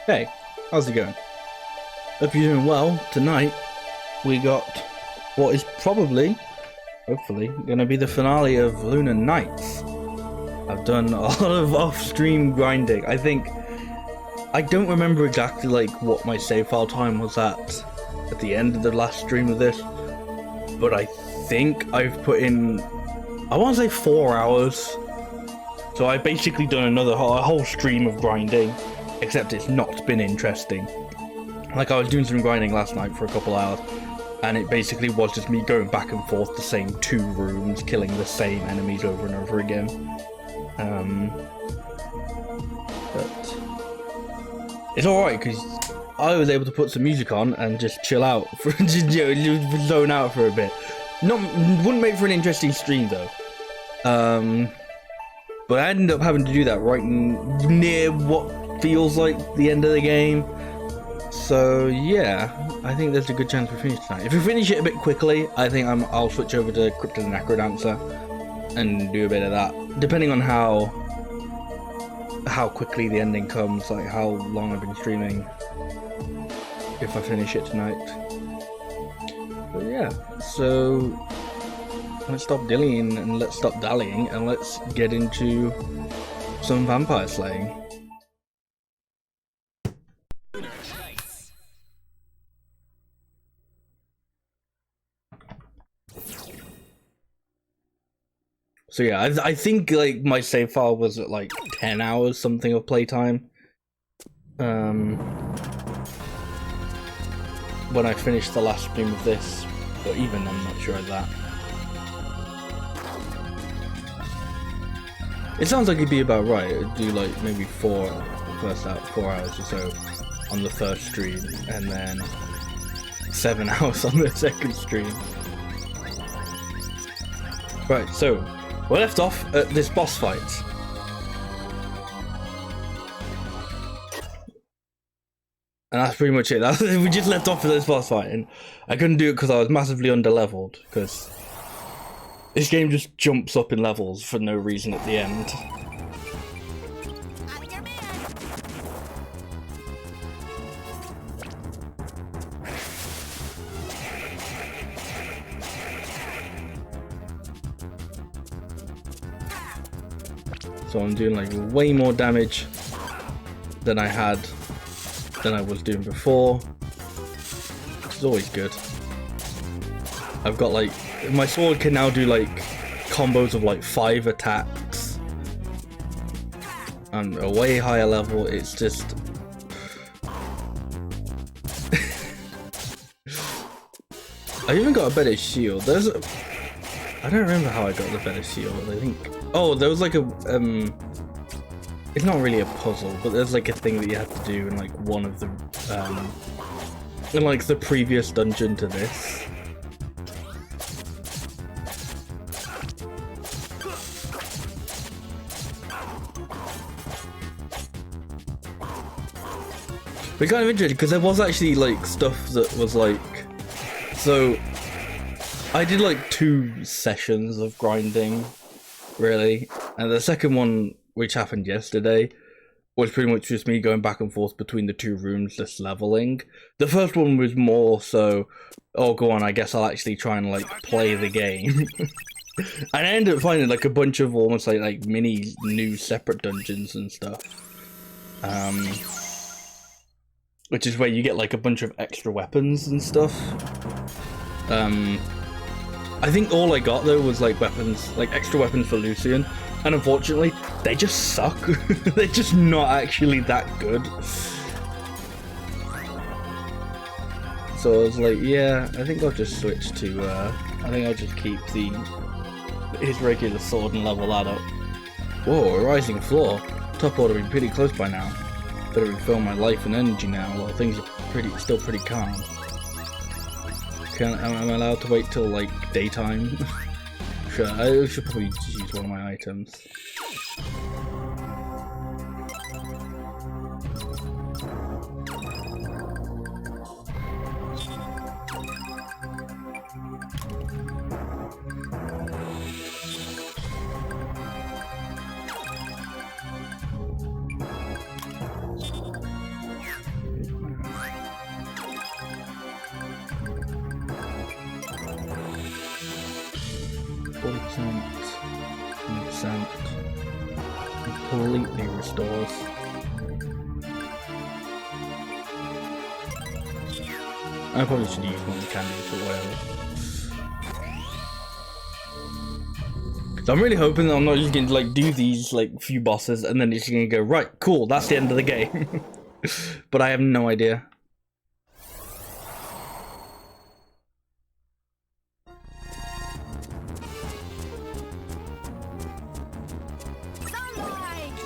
Hey, how's it going? Hope you're doing well. Tonight, we got what is probably, hopefully, going to be the finale of Lunar Knights. I've done a lot of off-stream grinding. I don't remember exactly like what my save file time was at the end of the last stream of this, but I think I've put in, I want to say 4 hours. So I've basically done a whole stream of grinding, except it's not been interesting. Like, I was doing some grinding last night for a couple hours, and it basically was just me going back and forth the same 2 rooms, killing the same enemies over and over again. But it's alright, because I was able to put some music on and just chill out, for, zone out for a bit. Wouldn't make for an interesting stream though. But I ended up having to do that right near what feels like the end of the game. So yeah, I think there's a good chance we finish tonight. If we finish it a bit quickly, I think I'll switch over to Crypto the Necrodancer and do a bit of that, depending on how quickly the ending comes, like how long I've been streaming, if I finish it tonight. But yeah, so let's stop dallying and let's get into some vampire slaying. So yeah, I think like my save file was at like 10 hours something of playtime. When I finished the last stream of this, but even I'm not sure of that. It sounds like it'd be about right. It'd do like maybe 4 hours or so on the first stream, and then 7 hours on the second stream. Right, so we left off at this boss fight. And that's pretty much it. We just left off at this boss fight, and I couldn't do it because I was massively under-leveled, because this game just jumps up in levels for no reason at the end. So I'm doing like way more damage than I was doing before, which is always good. I've got like, my sword can now do like combos of like 5 attacks and a way higher level. It's just I even got a better shield. I don't remember how I got the better shield. I think, oh, there was like a it's not really a puzzle, but there's like a thing that you have to do in like one of the in like the previous dungeon to this. But kind of interesting, because there was actually like stuff that was like, so I did like 2 sessions of grinding, really, and the second one, which happened yesterday, was pretty much just me going back and forth between the 2 rooms, just leveling. The first one was more so, oh go on, I guess I'll actually try and like play the game. And I ended up finding like a bunch of almost like mini new separate dungeons and stuff. Which is where you get like a bunch of extra weapons and stuff. I think all I got though was like weapons, like extra weapons for Lucian, and unfortunately they just suck. They're just not actually that good. So I was like, yeah, I think I'll just switch to I think I'll just keep his regular sword and level that up. Whoa, a rising floor. Top order be pretty close by now. Better refill my life and energy now while things are still pretty calm. Am I allowed to wait till like daytime? Sure, I should probably just use one of my items. 20%. Completely restores. I probably should use one of the candies or whatever. So I'm really hoping that I'm not just going to like do these like few bosses and then it's going to go, right, cool, that's the end of the game. But I have no idea.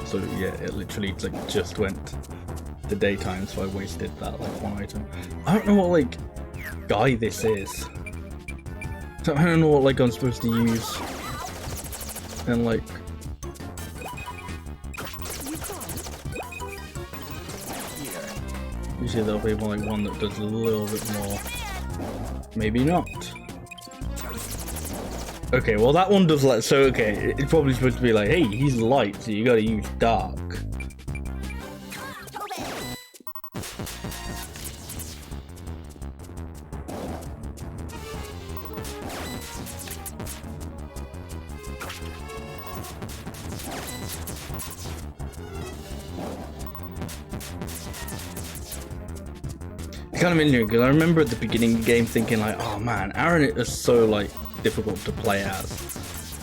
So yeah, it literally like just went to daytime, so I wasted that like one item. I don't know what like guy this is. So I don't know what like I'm supposed to use. And like usually there'll be like one that does a little bit more. Maybe not. Okay, well that one does like, so okay, it's probably supposed to be like, hey, he's light, so you gotta use dark. Kind of interesting because I remember at the beginning of the game thinking like, oh man, Aaron is so like difficult to play as.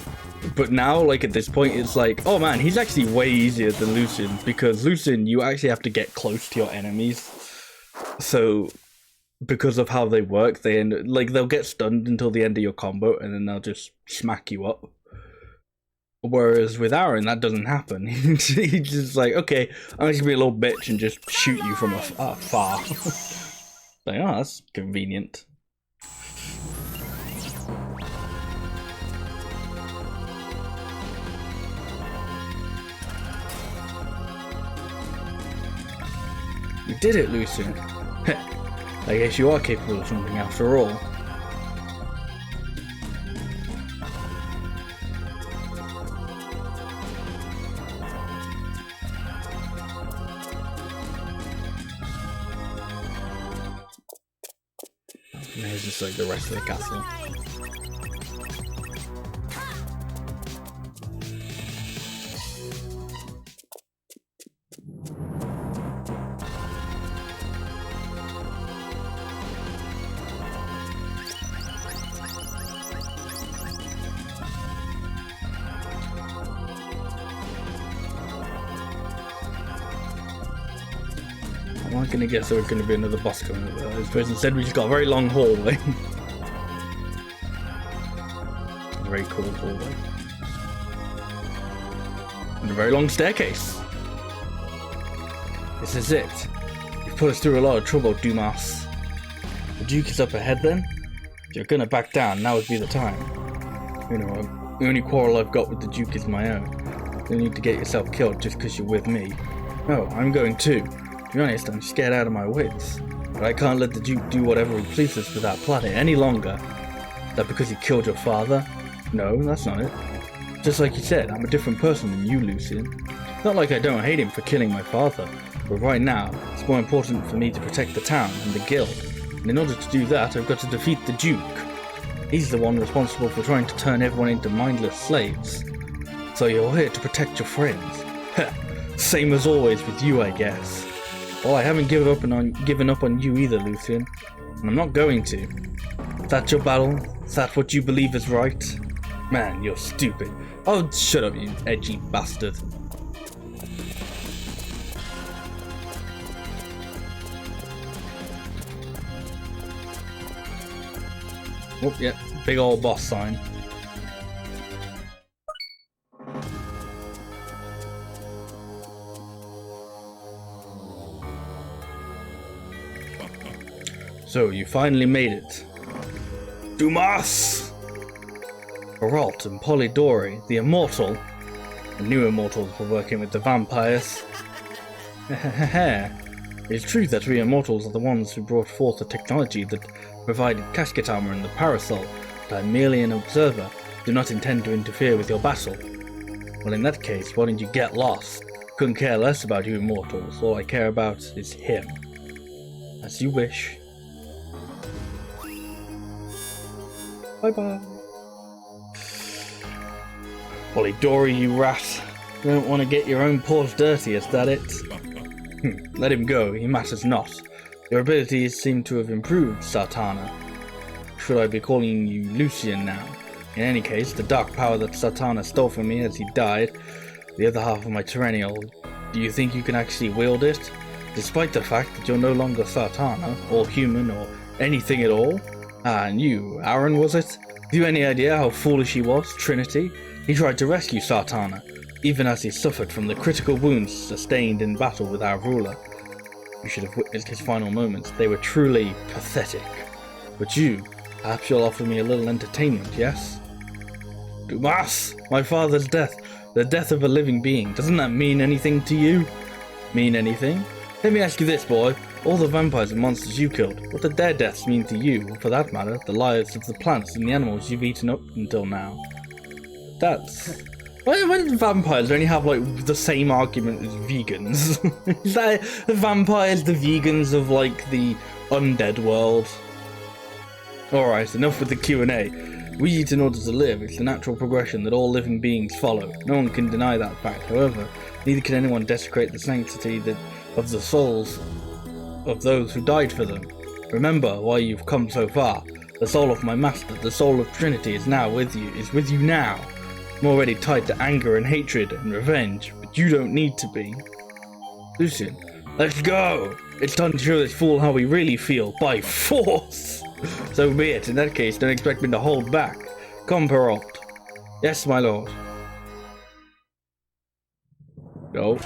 But now like at this point it's like, oh man, he's actually way easier than Lucian, because Lucian you actually have to get close to your enemies. So because of how they work, they end like they'll get stunned until the end of your combo and then they'll just smack you up. Whereas with Aaron, that doesn't happen. He's just like, okay, I'm just gonna be a little bitch and just shoot you from afar. Like, oh, that's convenient. You did it, Lucian. I guess you are capable of something after all. And here's just like the rest of the castle. I'm not gonna guess there's gonna be another boss coming up there. This person said we just got a very long hallway. A very cool hallway. And a very long staircase. This is it. You've put us through a lot of trouble, Dumas. The Duke is up ahead then? If you're gonna back down, now would be the time. You know, the only quarrel I've got with the Duke is my own. You don't need to get yourself killed just because you're with me. No, I'm going too. To be honest, I'm scared out of my wits. But I can't let the Duke do whatever he pleases with that planet any longer. Is that because he killed your father? No, that's not it. Just like you said, I'm a different person than you, Lucian. It's not like I don't hate him for killing my father, but right now, it's more important for me to protect the town and the guild. And in order to do that, I've got to defeat the Duke. He's the one responsible for trying to turn everyone into mindless slaves. So you're here to protect your friends. Same as always with you, I guess. Well, I haven't given up on you either, Lucian. And I'm not going to. Is that your battle? Is that what you believe is right? Man, you're stupid. Oh, shut up, you edgy bastard. Oh, yeah, big old boss sign. So, you finally made it. Dumas! Geralt and Polidori, the Immortal. The new Immortals were working with the vampires. It's true that we Immortals are the ones who brought forth the technology that provided casket armor and the parasol, but I'm merely an observer, do not intend to interfere with your battle. Well, in that case, why don't you get lost? Couldn't care less about you Immortals, all I care about is him. As you wish. Bye bye. Polidori, you rat. You don't want to get your own paws dirty, is that it? Let him go, he matters not. Your abilities seem to have improved, Sartana. Should I be calling you Lucian now? In any case, the dark power that Sartana stole from me as he died, the other half of my Tyrannial, do you think you can actually wield it? Despite the fact that you're no longer Sartana, or human, or anything at all? And you, Aaron, was it? Have you any idea how foolish he was, Trinity? He tried to rescue Sartana, even as he suffered from the critical wounds sustained in battle with our ruler. You should have witnessed his final moments. They were truly pathetic. But you, perhaps you'll offer me a little entertainment, yes? Dumas! My father's death. The death of a living being. Doesn't that mean anything to you? Mean anything? Let me ask you this, boy. All the vampires and monsters you killed, what did their deaths mean to you, or for that matter, the lives of the plants and the animals you've eaten up until now? That's... Why do vampires only have, like, the same argument as vegans? Is that the vampires the vegans of, like, the undead world? Alright, enough with the Q&A. We eat in order to live. It's the natural progression that all living beings follow. No one can deny that fact. However, neither can anyone desecrate the sanctity of the souls of those who died for them. Remember why you've come so far. The soul of my master, the soul of Trinity, is with you now. I'm already tied to anger and hatred and revenge, but you don't need to be. Lucian, let's go! It's time to show this fool how we really feel, by force! So be it. In that case, don't expect me to hold back. Come, Perrault. Yes, my lord. Go.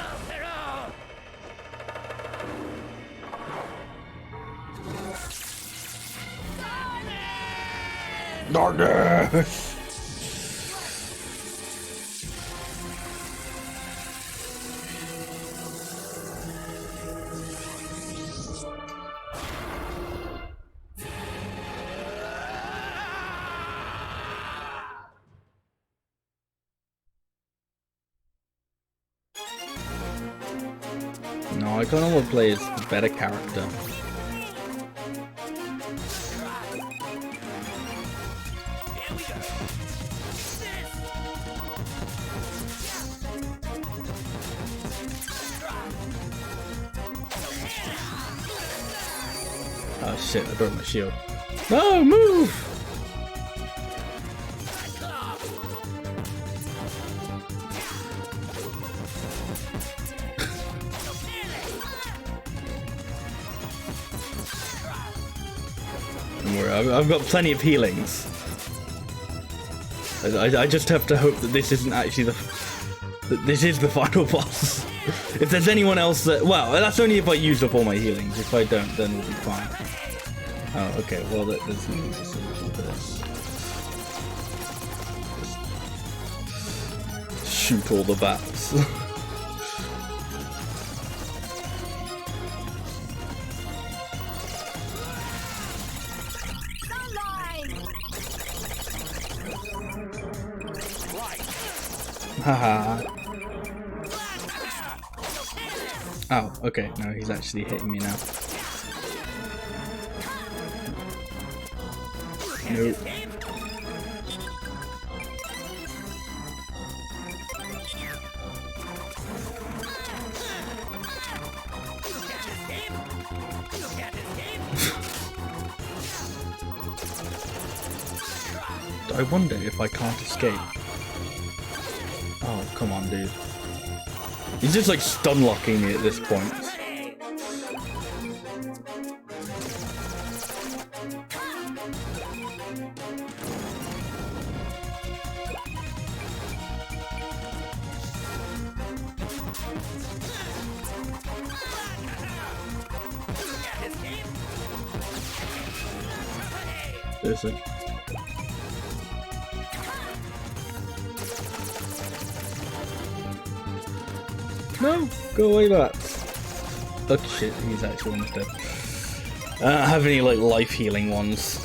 Darkness! No, I kind of want to play as the better character. Oh shit, I broke my shield. No, move! Don't worry, I've got plenty of healings. I just have to hope that this isn't actually this is the final boss. If there's anyone else that... Well, that's only if I use up all my healings. If I don't, then we'll be fine. Oh, okay. Well, there's an easy solution for this. Just shoot all the bats. Haha. Oh, okay. No, he's actually hitting me now. Nope. I wonder if I can't escape. Oh, come on, dude. He's just like stun locking me at this point. Seriously. No, go away, bats. Oh shit, he's actually almost dead. I don't have any like life healing ones.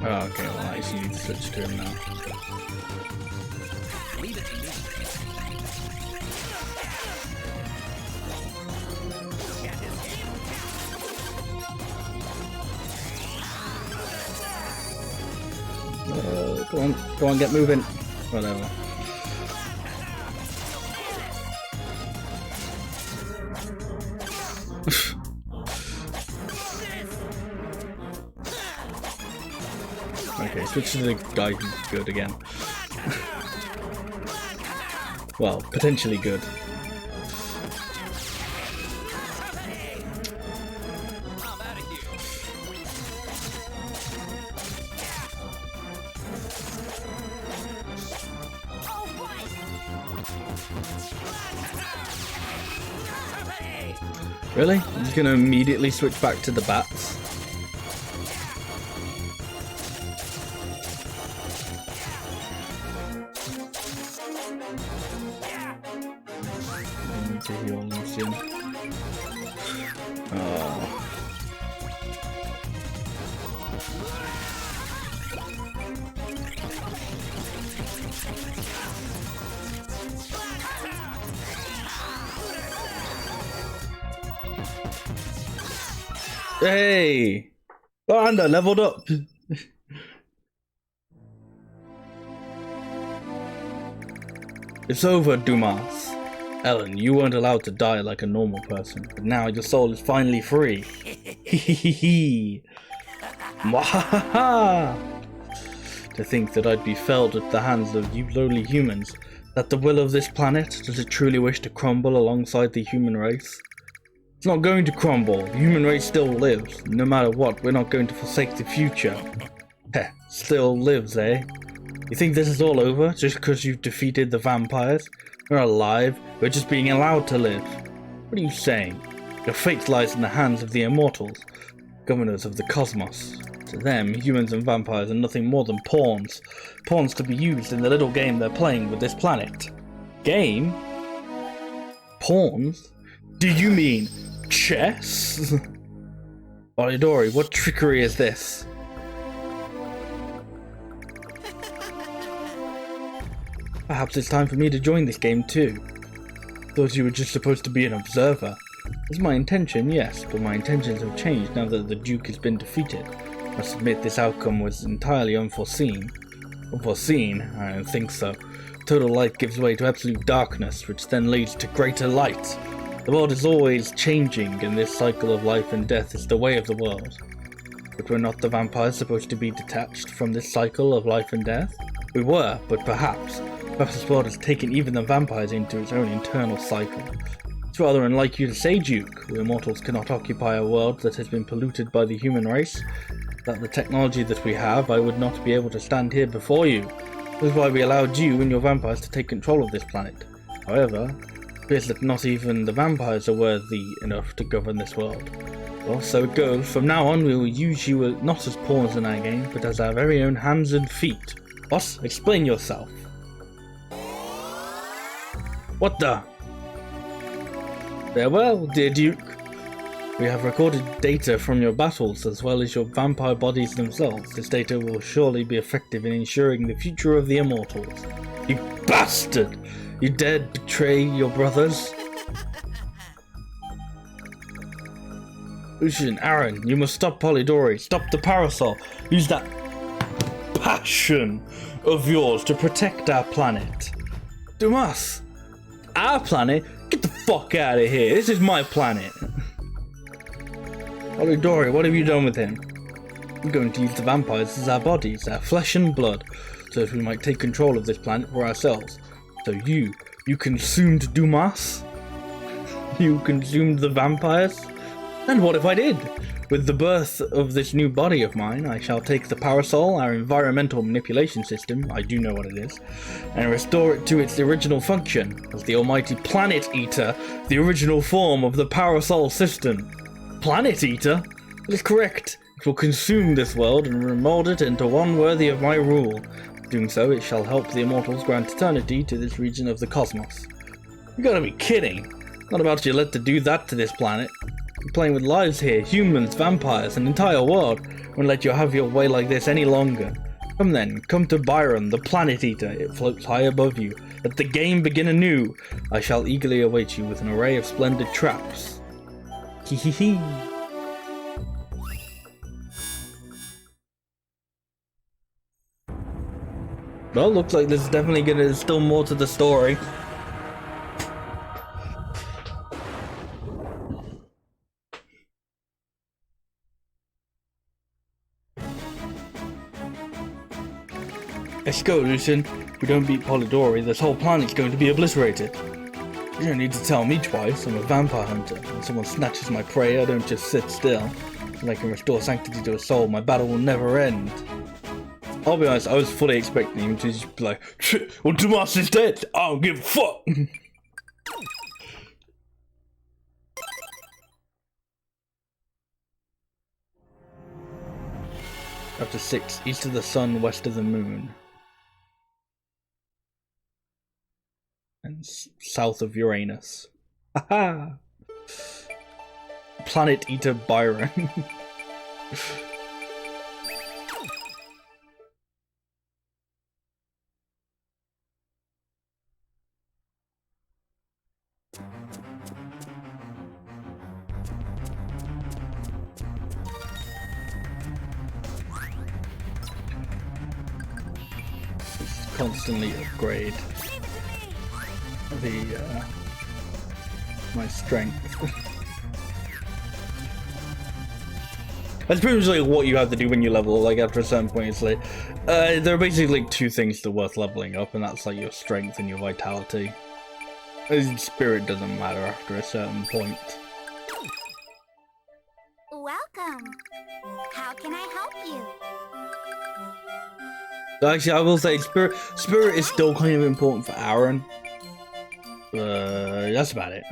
Oh, okay, well I actually need to switch to him now. Go on, get moving. Whatever. Okay, switch to the guy who's good again. Well, potentially good. Really? I'm just gonna immediately switch back to the bats. I need to heal Lucian. Oh. Hey! Miranda leveled up! It's over, Dumas. Ellen, you weren't allowed to die like a normal person, but now your soul is finally free. Hehehe. Mwahaha! To think that I'd be felled at the hands of you lowly humans. That the will of this planet, does it truly wish to crumble alongside the human race? It's not going to crumble. The human race still lives. No matter what, we're not going to forsake the future. Heh, still lives, eh? You think this is all over just because you've defeated the vampires? We're alive. We're just being allowed to live. What are you saying? Your fate lies in the hands of the immortals, governors of the cosmos. To them, humans and vampires are nothing more than pawns. Pawns to be used in the little game they're playing with this planet. Game? Pawns? Do you mean chess? Polidori, what trickery is this? Perhaps it's time for me to join this game too. Thought you were just supposed to be an observer. It's my intention, yes, but my intentions have changed now that the Duke has been defeated. I must admit this outcome was entirely unforeseen. Unforeseen? I don't think so. Total light gives way to absolute darkness, which then leads to greater light. The world is always changing, and this cycle of life and death is the way of the world. But were not the vampires supposed to be detached from this cycle of life and death? We were, but perhaps this world has taken even the vampires into its own internal cycle. It's rather unlike you to say, Duke. We immortals cannot occupy a world that has been polluted by the human race. Without the technology that we have, I would not be able to stand here before you. This is why we allowed you and your vampires to take control of this planet. However, it appears that not even the vampires are worthy enough to govern this world. Well, so it goes. From now on, we will use you not as pawns in our game, but as our very own hands and feet. What? Explain yourself. What the? Farewell, dear Duke. We have recorded data from your battles as well as your vampire bodies themselves. This data will surely be effective in ensuring the future of the immortals. You bastard! You dared betray your brothers? Lucian, Aaron, you must stop Polidori. Stop the parasol. Use that passion of yours to protect our planet. Dumas! Our planet? Get the fuck out of here. This is my planet. Polidori, what have you done with him? We're going to use the vampires as our bodies, our flesh and blood, so that we might take control of this planet for ourselves. So you consumed Dumas? You consumed the vampires? And what if I did? With the birth of this new body of mine, I shall take the parasol, our environmental manipulation system, I do know what it is, and restore it to its original function, as the almighty Planet Eater, the original form of the parasol system. Planet Eater? That is correct. It will consume this world and remold it into one worthy of my rule. Doing so, it shall help the immortals grant eternity to this region of the cosmos. You gotta be kidding. Not about to let to do that to this planet. You're playing with lives here, humans, vampires, an entire world. Won't let you have your way like this any longer. Come then, come to Byron, the Planet Eater. It floats high above you. Let the game begin anew. I shall eagerly await you with an array of splendid traps. Hee hee hee. Well, looks like there's definitely still more to the story. Let's go, Lucian. If we don't beat Polidori, this whole planet's going to be obliterated. You don't need to tell me twice. I'm a vampire hunter. When someone snatches my prey, I don't just sit still. When I can restore sanctity to a soul, my battle will never end. I'll be honest, I was fully expecting him to just be like, well, Tomas is dead. I don't give a fuck. Chapter 6, East of the Sun, West of the Moon. And south of Uranus. Haha! Planet Eater Byron. Constantly upgrade the my strength. That's pretty much like what you have to do when you level. Like after a certain point, it's like there are basically like two things that are worth leveling up, and that's like your strength and your vitality. Spirit doesn't matter after a certain point. Welcome. How can I help you? Actually, I will say spirit is still kind of important for Aaron. That's about it.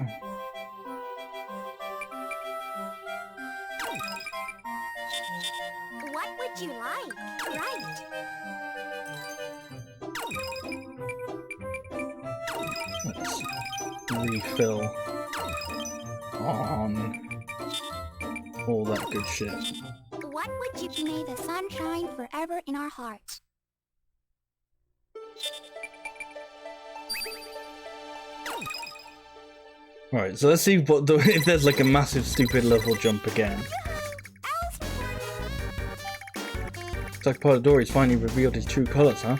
What would you like? Right. Let's refill on all that good shit. What would you... May the sun shine forever in our hearts. Alright, so let's see what if there's like a massive stupid level jump again. Looks like Polidori's finally revealed his true colours, huh?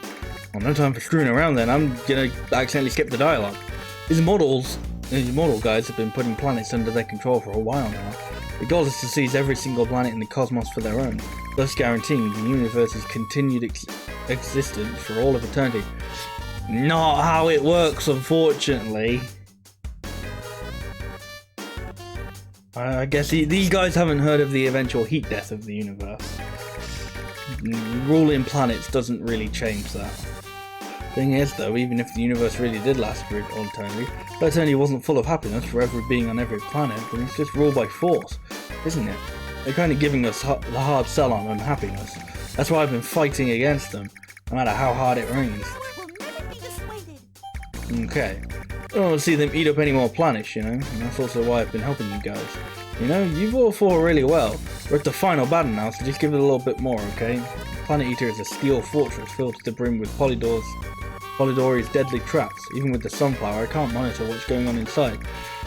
Well, no time for screwing around then, I'm gonna accidentally skip the dialogue. These immortal guys have been putting planets under their control for a while now. The goal is to seize every single planet in the cosmos for their own, thus guaranteeing the universe's continued existence for all of eternity. Not how it works, unfortunately. I guess these guys haven't heard of the eventual heat death of the universe. Ruling planets doesn't really change that. Thing is though, even if the universe really did last for all eternity, but eternity wasn't full of happiness for every being on every planet, then it's just ruled by force, isn't it? They're kind of giving us the hard sell on unhappiness. That's why I've been fighting against them, no matter how hard it rains. Okay. I don't want to see them eat up any more planets, you know, and that's also why I've been helping you guys. You know, you've all fought really well. We're at the final battle now, so just give it a little bit more, okay? Planet Eater is a steel fortress filled to the brim with Polidori's deadly traps. Even with the sunflower, I can't monitor what's going on inside.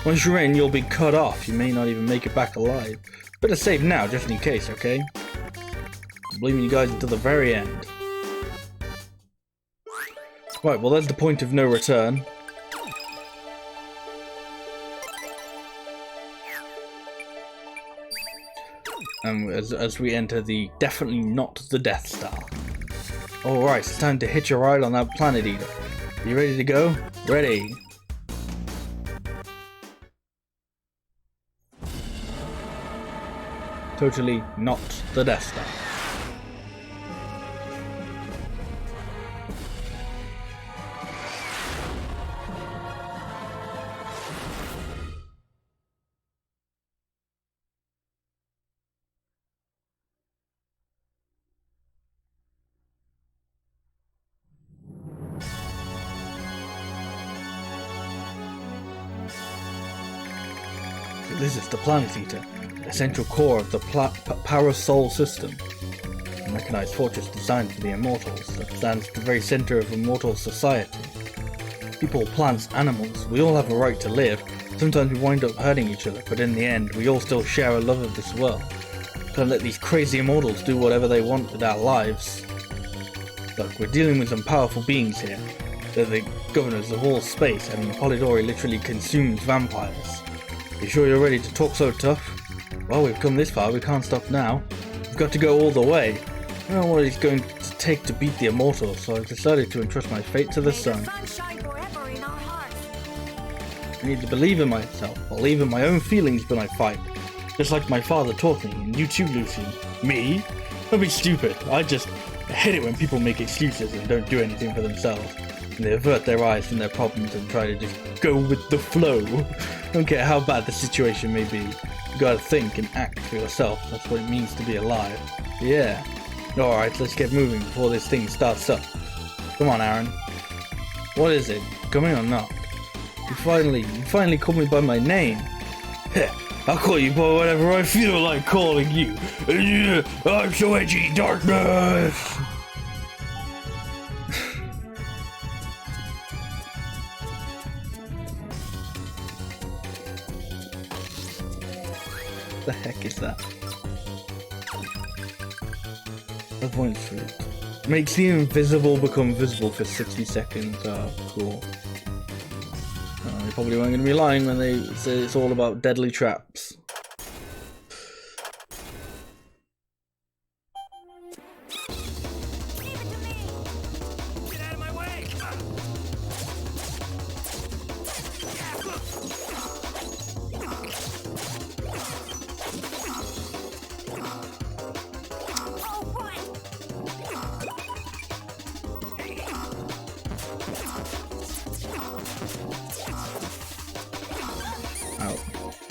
Once you're in, you'll be cut off. You may not even make it back alive. Better save now, just in case, okay? I'm leaving you guys until the very end. Right, well that's the point of no return. As we enter the definitely not the Death Star. Alright, it's time to hitch a ride on that Planet Eater. You ready to go? Ready! Totally not the Death Star. This is the Planet Eater, the central core of the Parasol system. A mechanized fortress designed for the immortals that stands at the very center of immortal society. People, plants, animals, we all have a right to live. Sometimes we wind up hurting each other, but in the end, we all still share a love of this world. Can't let these crazy immortals do whatever they want with our lives. Look, we're dealing with some powerful beings here. They're the governors of all space, and Polidori literally consumes vampires. You sure you're ready to talk so tough? Well, we've come this far, we can't stop now. We've got to go all the way. I don't know what it's going to take to beat the immortals, so I've decided to entrust my fate to the sun. I need to believe in myself, believe in my own feelings when I fight. Just like my father taught me, and you too, Lucian. Me? Don't be stupid. I hate it when people make excuses and don't do anything for themselves. And they avert their eyes from their problems and try to just go with the flow. Don't care how bad the situation may be. You gotta think and act for yourself. That's what it means to be alive. Yeah. Alright, let's get moving before this thing starts up. Come on, Aaron. What is it? Coming or not? You finally called me by my name. Heh, I'll call you by whatever I feel like calling you. I'm so edgy, darkness! The heck is that? Avoid fruit. Makes the invisible become visible for 60 seconds. Oh, cool. They probably weren't going to be lying when they say it's all about deadly traps.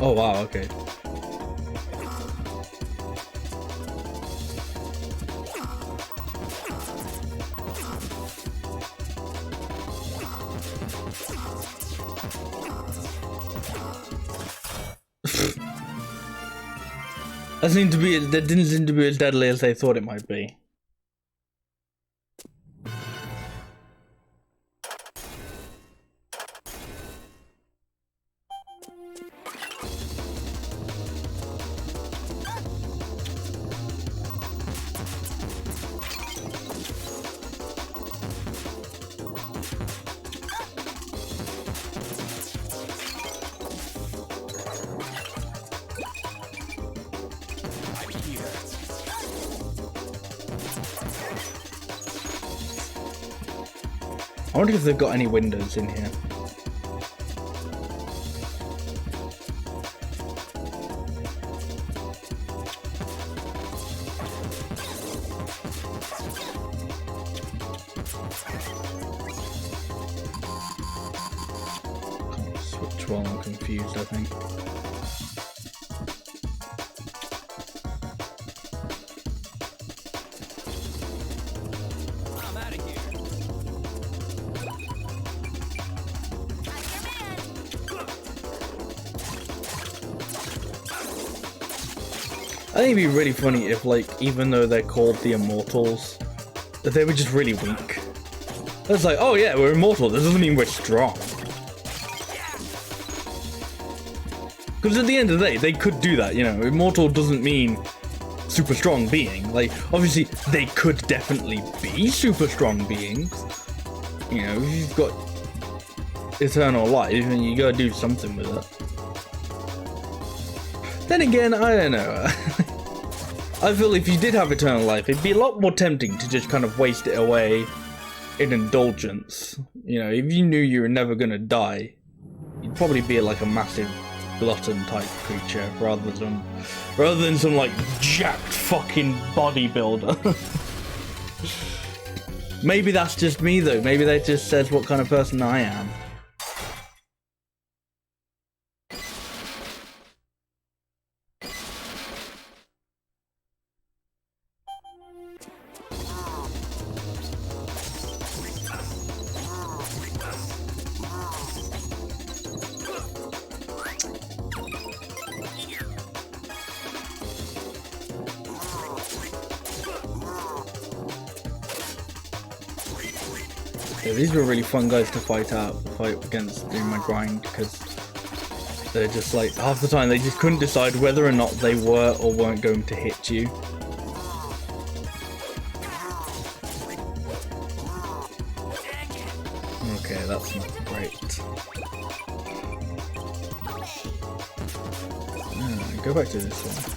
Oh wow, okay. That didn't seem to be as deadly as they thought it might be. I wonder if they've got any windows in here. Switch while I'm confused, I think. I think it'd be really funny if, like, even though they're called the Immortals, that they were just really weak. It's like, oh yeah, we're immortal, that doesn't mean we're strong. Because at the end of the day, they could do that, you know, immortal doesn't mean super strong being. Like, obviously, they could definitely be super strong beings. You know, you've got eternal life and you gotta do something with it. Then again, I don't know. I feel if you did have eternal life, it'd be a lot more tempting to just kind of waste it away in indulgence. You know, if you knew you were never gonna die, you'd probably be like a massive glutton type creature rather than some like jacked fucking bodybuilder. Maybe that's just me though. Maybe that just says what kind of person I am. Yeah, these were really fun guys to fight against during my grind, because they're just like, half the time they just couldn't decide whether or not they were or weren't going to hit you. Okay, that's not great. Go back to this one.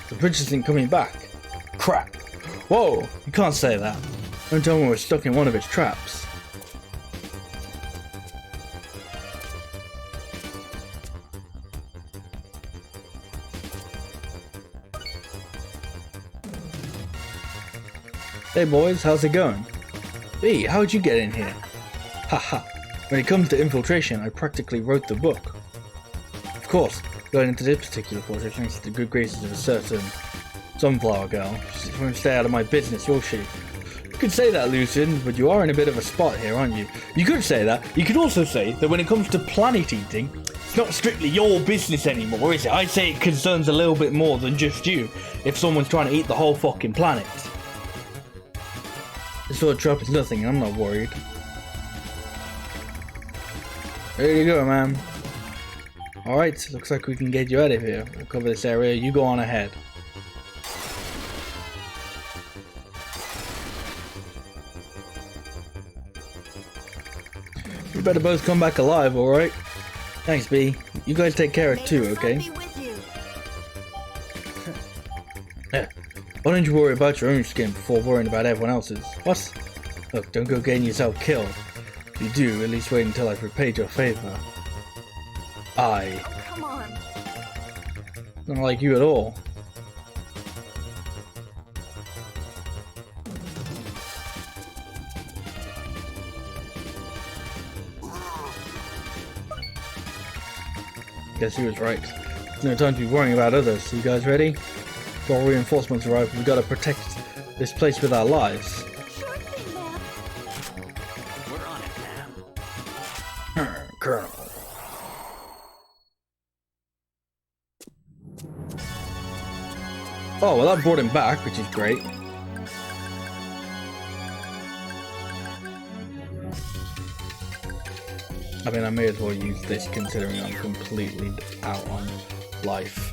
The bridge isn't coming back. Crap. Whoa, you can't say that. Don't tell me we're stuck in one of its traps. Hey boys, how's it going? Hey, how'd you get in here? Haha, when it comes to infiltration, I practically wrote the book. Of course, going into this particular portrait thanks to the good graces of a certain sunflower girl. She won't stay out of my business, will she? You could say that, Lucian, but you are in a bit of a spot here, aren't you? You could say that. You could also say that when it comes to planet eating, it's not strictly your business anymore, is it? I'd say it concerns a little bit more than just you, if someone's trying to eat the whole fucking planet. This sort of trap is nothing, and I'm not worried. There you go, man. Alright, looks like we can get you out of here. We'll cover this area, you go on ahead. You better both come back alive, alright? Thanks, B. You guys take care of it too, okay? Yeah. Why don't you worry about your own skin before worrying about everyone else's? What? Look, don't go getting yourself killed. If you do, at least wait until I've repaid your favor. I. Oh, come on. Not like you at all. Guess he was right. There's no time to be worrying about others. You guys ready? Before reinforcements arrive, we've got to protect this place with our lives. Sure thing, ma'am. We're on it, ma'am. Colonel. Oh, well that brought him back, which is great. I mean, I may as well use this considering I'm completely out on life.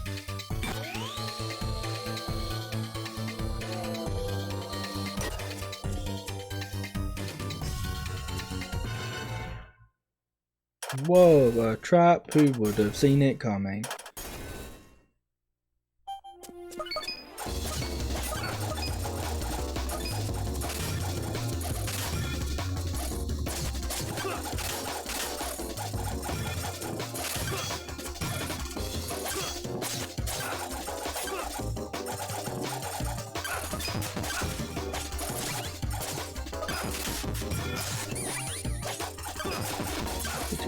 Whoa, a trap, who would have seen it coming?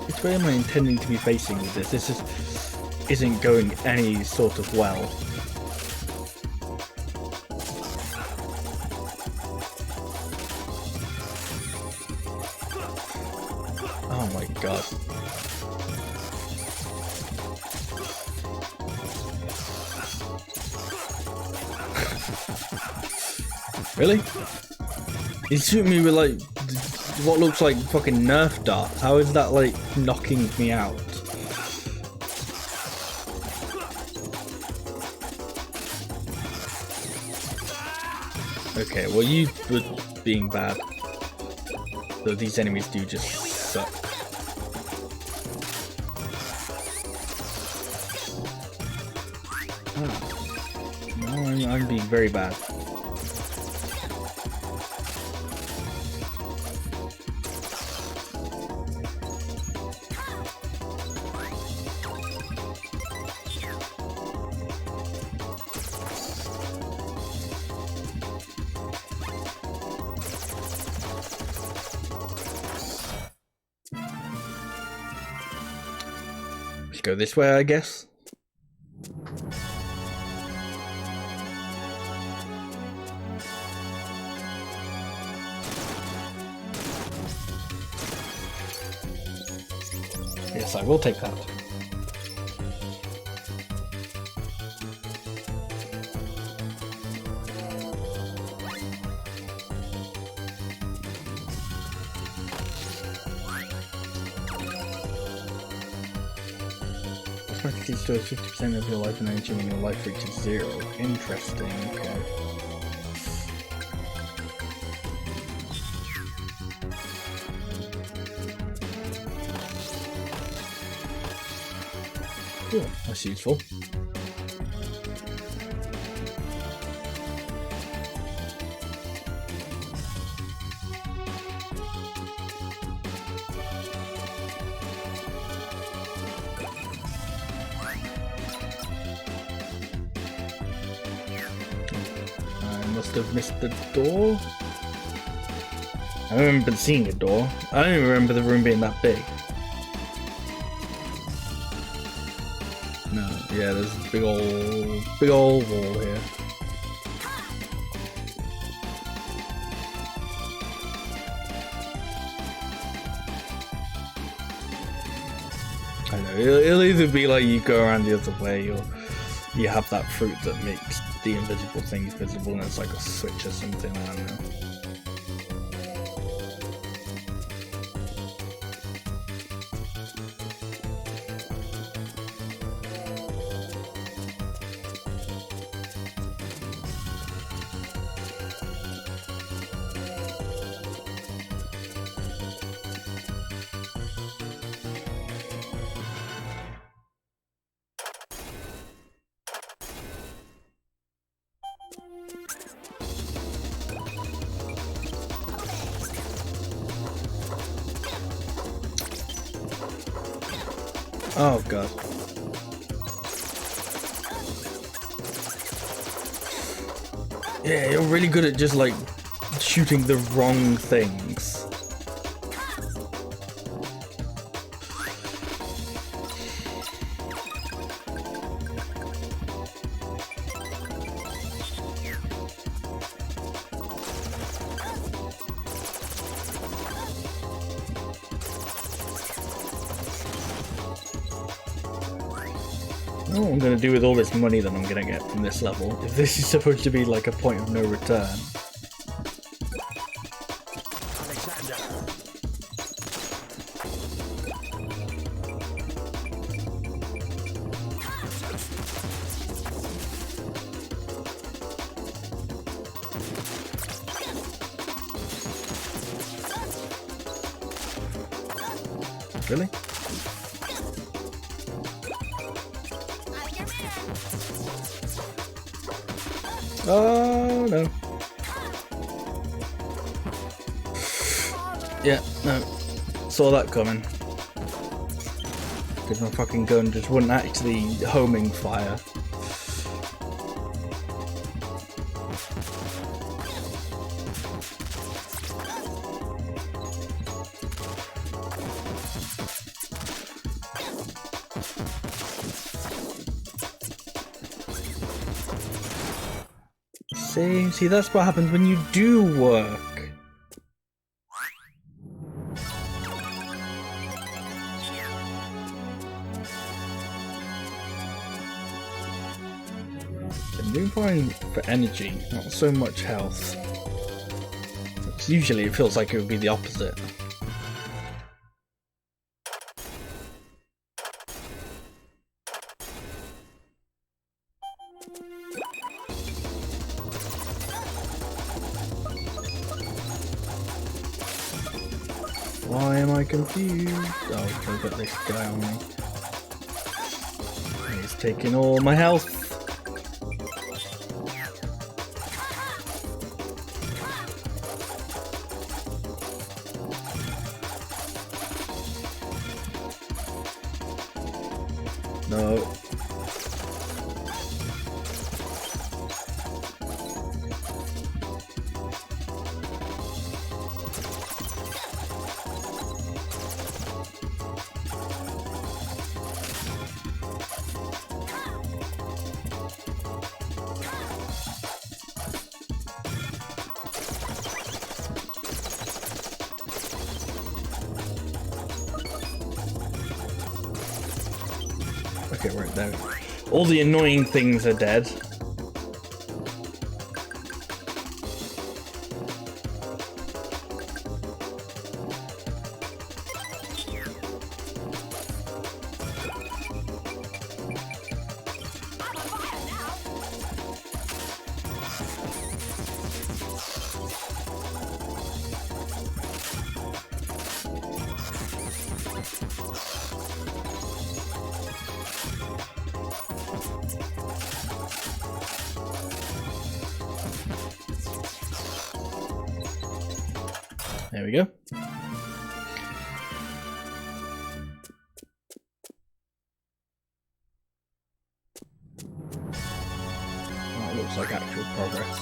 Which way am I intending to be facing with this? This just isn't going any sort of well. Oh my god. Really? He's shooting me with like what looks like fucking Nerf darts. How is that like knocking me out? Okay, well you were being bad. Though these enemies do just suck. Oh. No, I'm being very bad. Let's go this way, I guess. Yes, I will take that. Practically stores 50% of your life and energy when your life reaches 0. Interesting, okay. Cool, that's useful. Must have missed the door. I remember seeing a door. I don't even remember the room being that big. No, yeah, there's a big old wall here. I know, it'll either be like you go around the other way or you have that fruit that makes the invisible things visible and it's like a switch or something, I don't know. Oh god. Yeah, you're really good at just like shooting the wrong things. I don't know what I'm going to do with all this money that I'm going to get from this level, if this is supposed to be like a point of no return. Really? Oh no. Yeah, no. Saw that coming. Because my fucking gun just wouldn't actually homing fire. See, that's what happens when you do work. I'm doing fine for energy, not so much health. Usually it feels like it would be the opposite. Why am I confused? Oh, I've got this guy on me. He's taking all my health. No. Okay, right there. All the annoying things are dead. There we go. Oh, it looks like actual progress.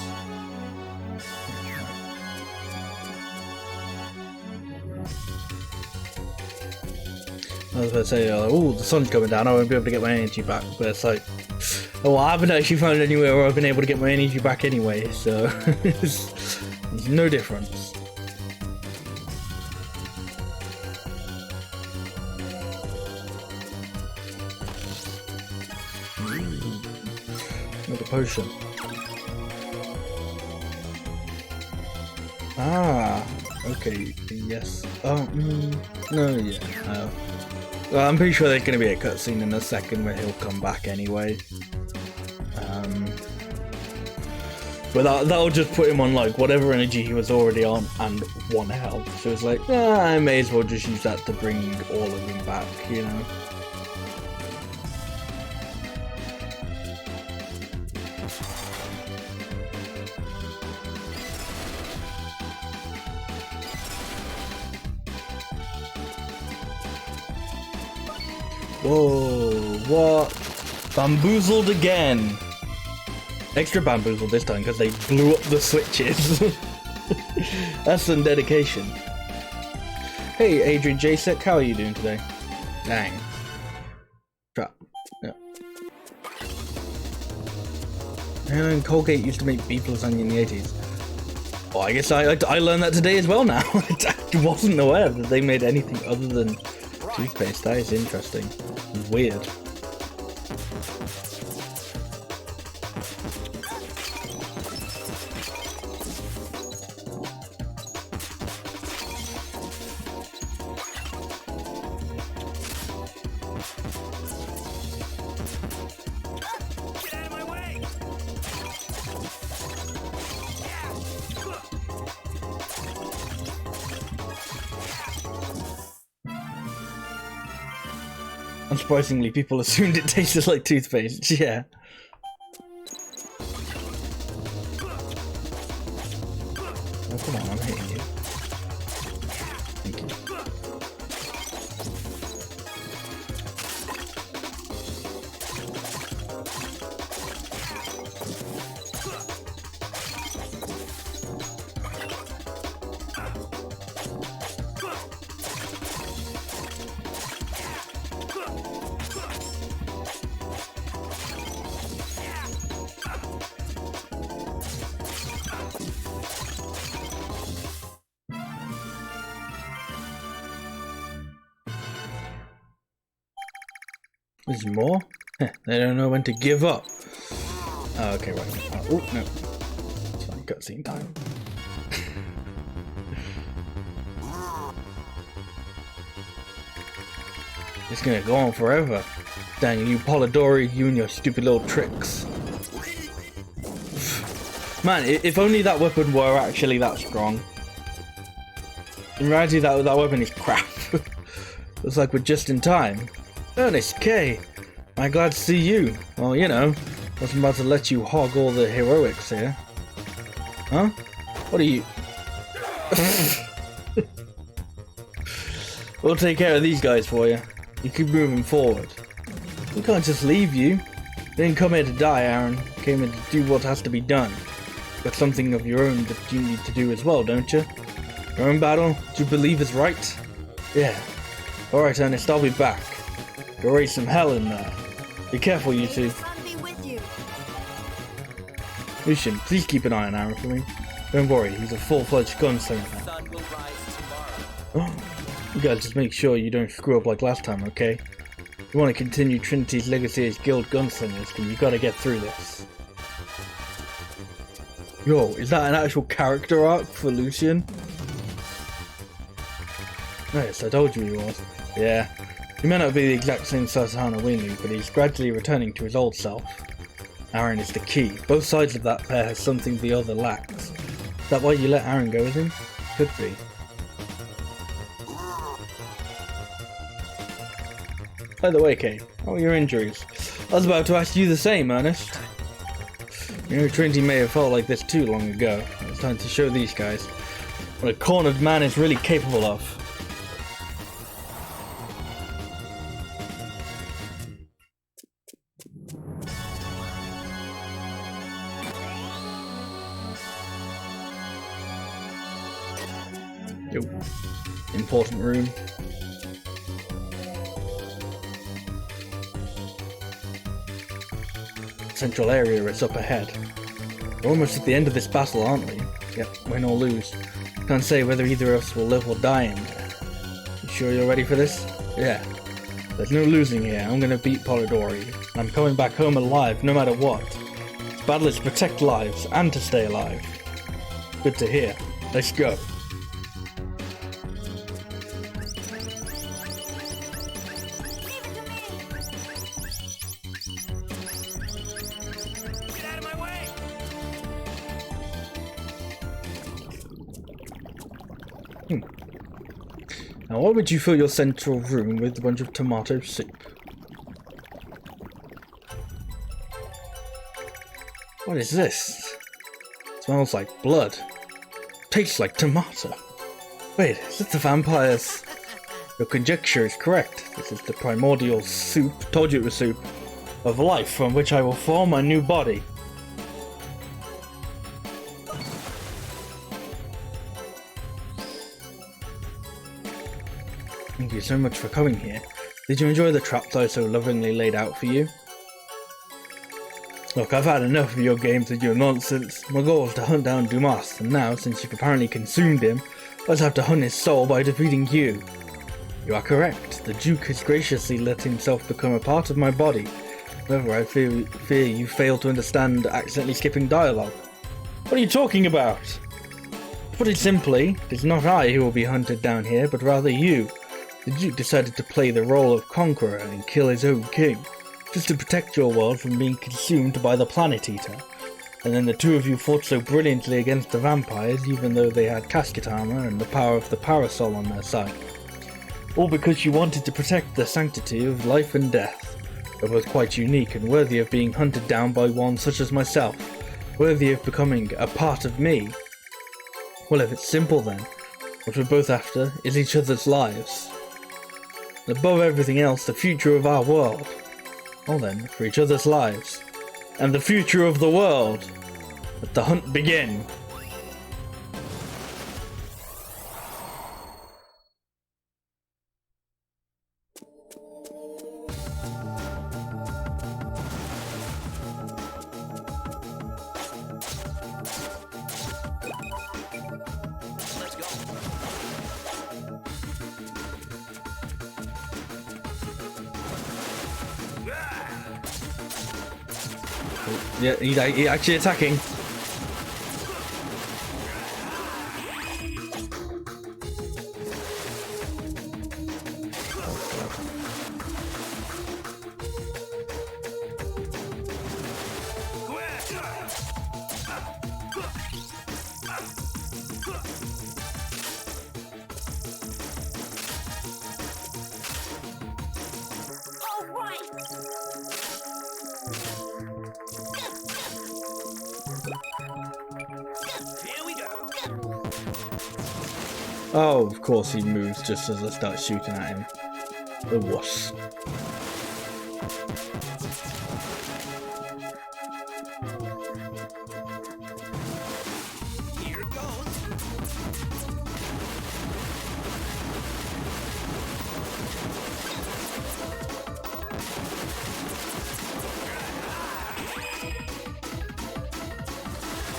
I was going to say, oh, the sun's coming down, I won't be able to get my energy back, but it's like, oh, I haven't actually found anywhere where I've been able to get my energy back anyway, so there's no difference. Another potion. Ah, okay, yes. Oh, no, yeah. Well, I'm pretty sure there's going to be a cutscene in a second where he'll come back anyway. But that'll just put him on like whatever energy he was already on and 1 health. So it's like, I may as well just use that to bring all of them back, you know. Whoa, what? Bamboozled again. Extra bamboozled this time because they blew up the switches. That's some dedication. Hey, Adrian Jasek, how are you doing today? Dang. Trap. Yeah. And Colgate used to make beef lasagna in the 80s. Oh, I guess I learned that today as well now. I wasn't aware that they made anything other than toothpaste. That is interesting. Weird. Unsurprisingly, people assumed it tasted like toothpaste. Yeah. Oh, come on, I'm hitting you. Thank you. There's more? They don't know when to give up. Oh, okay, right. Oh, no. It's fine, cutscene time. It's gonna go on forever. Dang you, Polidori, you and your stupid little tricks. Man, if only that weapon were actually that strong. In reality, that weapon is crap. Looks like we're just in time. Ernest K, I'm glad to see you. Well, you know, I wasn't about to let you hog all the heroics here. Huh? What are you? We'll take care of these guys for you. You keep moving forward. We can't just leave you. You didn't come here to die, Aaron. You came here to do what has to be done. But something of your own that you need to do as well, don't you? Your own battle? Do you believe is right? Yeah. Alright, Ernest, I'll be back. Go raise some hell in there. Be careful, you two. Lucian, please keep an eye on Aaron for me. Don't worry, he's a full-fledged gunslinger now. You gotta just make sure you don't screw up like last time, okay? If you want to continue Trinity's legacy as guild gunslingers, then you gotta get through this. Yo, is that an actual character arc for Lucian? Yes, I told you he was. Yeah. He may not be the exact same Sasahana we knew, but he's gradually returning to his old self. Aaron is the key. Both sides of that pair has something the other lacks. Is that why you let Aaron go with him? Could be. By the way, Kay, how are your injuries? I was about to ask you the same, Ernest. You know, Trinity may have felt like this too long ago. It's time to show these guys. what a cornered man is really capable of. Yo. Important room. Central area is up ahead. We're almost at the end of this battle, aren't we? Yep, win or lose. Can't say whether either of us will live or die in there. You sure you're ready for this? Yeah. There's no losing here. I'm gonna beat Polidori. I'm coming back home alive, no matter what. This battle is to protect lives and to stay alive. Good to hear. Let's go. Get out of my way! Now, why would you fill your central room with a bunch of tomato soup? What is this? Smells like blood. Tastes like tomato. Wait, is it the vampires? Your conjecture is correct. This is the primordial soup, told you it was soup, of life from which I will form a new body. Thank you so much for coming here. Did you enjoy the traps I so lovingly laid out for you? Look, I've had enough of your games and your nonsense. My goal is to hunt down Dumas, and now, since you've apparently consumed him, let's have to hunt his soul by defeating you. You are correct. The Duke has graciously let himself become a part of my body. However, I fear you fail to understand accidentally skipping dialogue. What are you talking about? To put it simply, it is not I who will be hunted down here, but rather you. The Duke decided to play the role of conqueror and kill his own king, just to protect your world from being consumed by the Planet Eater. And then the two of you fought so brilliantly against the vampires, even though they had casket armor and the power of the parasol on their side. All because you wanted to protect the sanctity of life and death. It was quite unique and worthy of being hunted down by one such as myself, worthy of becoming a part of me. Well, if it's simple then, what we're both after is each other's lives. And above everything else, the future of our world. Well then, for each other's lives, and the future of the world, let the hunt begin. Let's go. Yeah, he's actually attacking. Here we go. Oh, of course he moves just as I start shooting at him. The wuss. Here goes.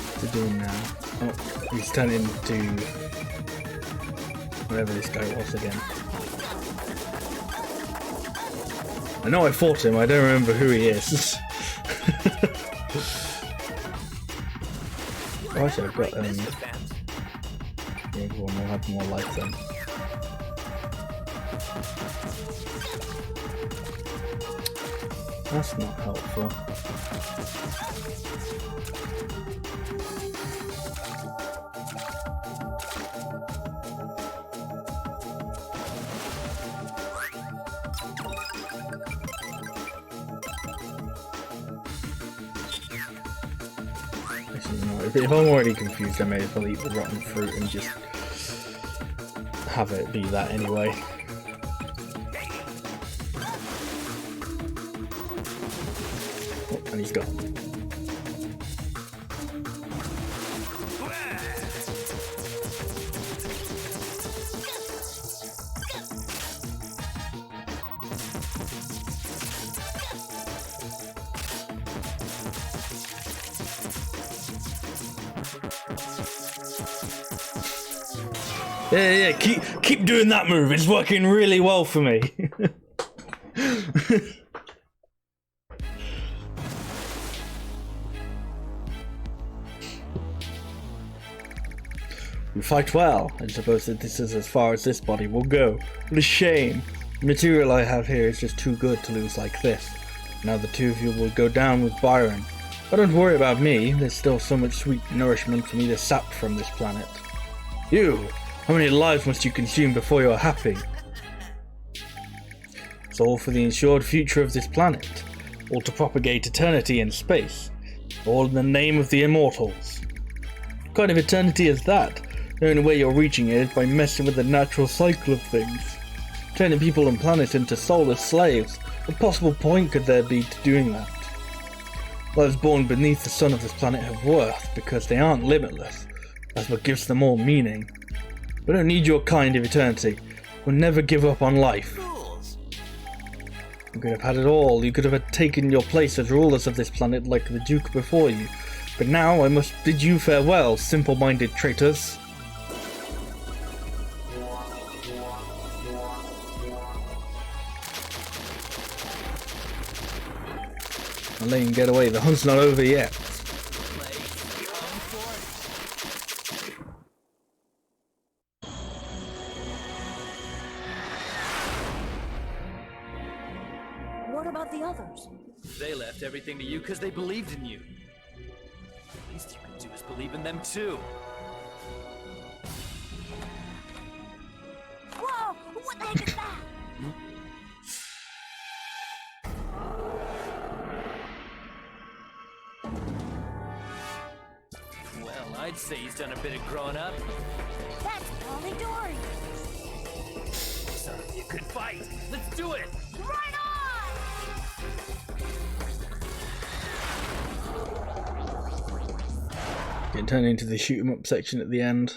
What's he doing now? Oh, he's turning into whatever this guy was again. I know I fought him, I don't remember who he is. Oh, actually, I've got, yeah, go on, we'll have more life then. That's not helpful. Actually, no, if I'm already confused, I may as well eat the rotten fruit and just have it be that anyway. Oh, and he's gone. Yeah, keep doing that move. It's working really well for me. You fight well. I suppose that this is as far as this body will go. What a shame. The material I have here is just too good to lose like this. Now the two of you will go down with Byron. But don't worry about me. There's still so much sweet nourishment for me to sap from this planet. You! How many lives must you consume before you are happy? It's all for the ensured future of this planet. All to propagate eternity in space. All in the name of the immortals. What kind of eternity is that? The only way you're reaching it is by messing with the natural cycle of things. Turning people and planets into soulless slaves. What possible point could there be to doing that? Lives born beneath the sun of this planet have worth because they aren't limitless. That's what gives them all meaning. We don't need your kind of eternity. We'll never give up on life. You could have had it all. You could have taken your place as rulers of this planet like the Duke before you. But now I must bid you farewell, simple-minded traitors. I'll let him get away. The hunt's not over yet. What about the others? They left everything to you because they believed in you. The least you can do is believe in them too. Whoa! What the heck is that? Well, I'd say he's done a bit of growing up. That's Polly Dory. Son of you could fight. Let's do it. Right on! Getting turned into the shoot 'em up section at the end.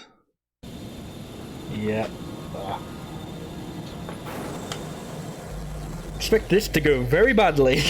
Yep. Expect this to go very badly.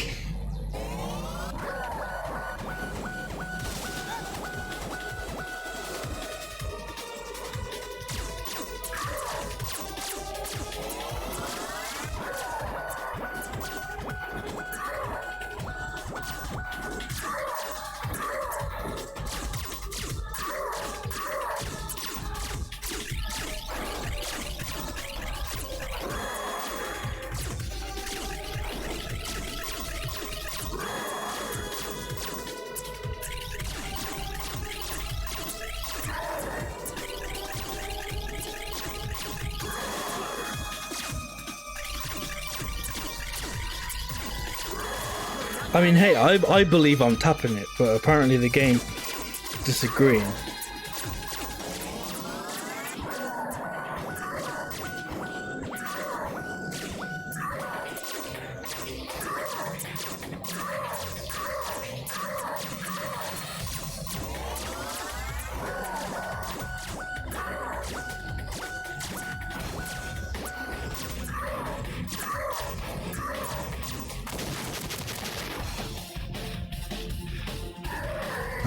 I mean, hey, I believe I'm tapping it, but apparently the game disagreeing.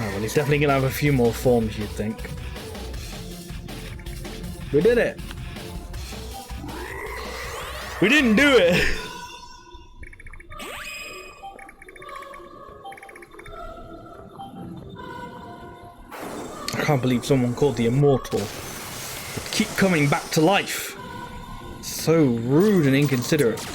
Oh, well, he's definitely going to have a few more forms, you'd think. We did it! We didn't do it! I can't believe someone called the Immortal would keep coming back to life. So rude and inconsiderate.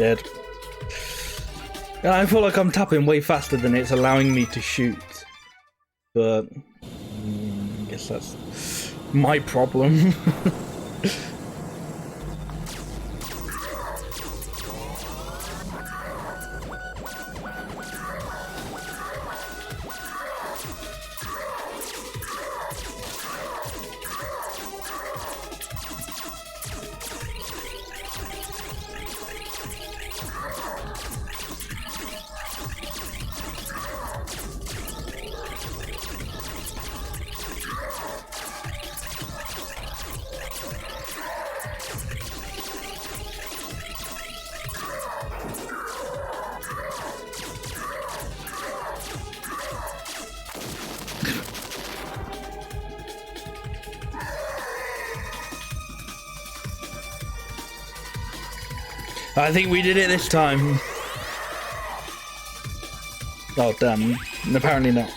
Dead. Yeah, I feel like I'm tapping way faster than it's allowing me to shoot. But I guess that's my problem. I think we did it this time. Oh damn, apparently not.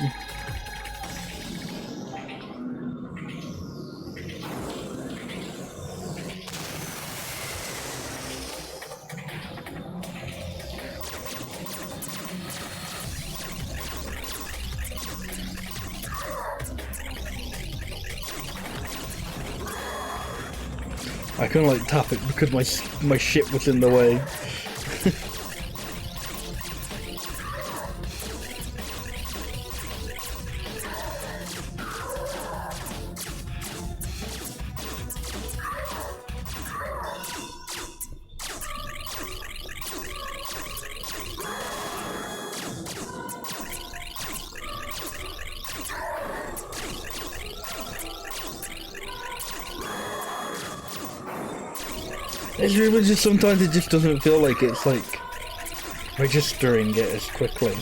I couldn't like tap it because my ship was in the way. It's really just sometimes it just doesn't feel like it's like registering it as quickly.